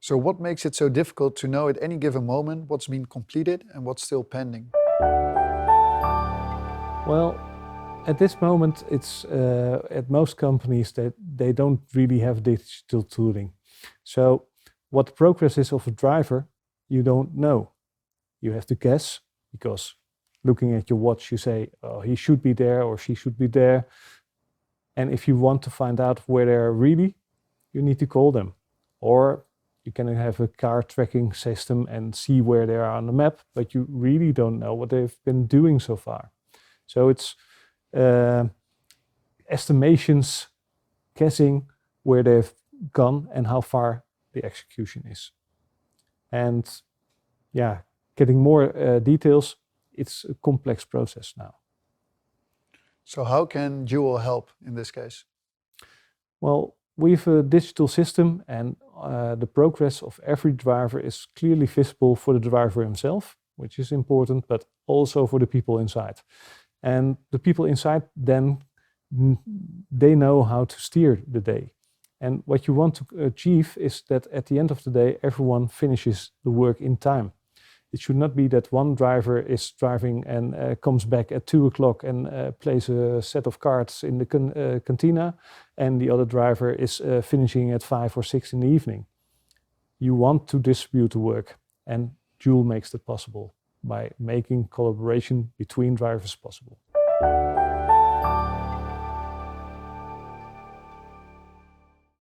So what makes it so difficult to know at any given moment what's been completed and what's still pending? Well, at this moment, it's at most companies that they don't really have digital tooling. So what the progress is of a driver, you don't know. You have to guess, because looking at your watch, you say, oh, he should be there or she should be there. And if you want to find out where they are really, you need to call them. Or you can have a car tracking system and see where they are on the map, but you really don't know what they've been doing so far. So it's estimations, guessing where they've gone and how far the execution is. And yeah, getting more details, it's a complex process now. So how can Jewel help in this case? Well, we have a digital system, and the progress of every driver is clearly visible for the driver himself, which is important, but also for the people inside. And the people inside then, they know how to steer the day. And what you want to achieve is that at the end of the day, everyone finishes the work in time. It should not be that one driver is driving and comes back at 2 o'clock and plays a set of cards in the cantina, and the other driver is finishing at 5 or 6 in the evening. You want to distribute the work, and Joule makes that possible by making collaboration between drivers possible.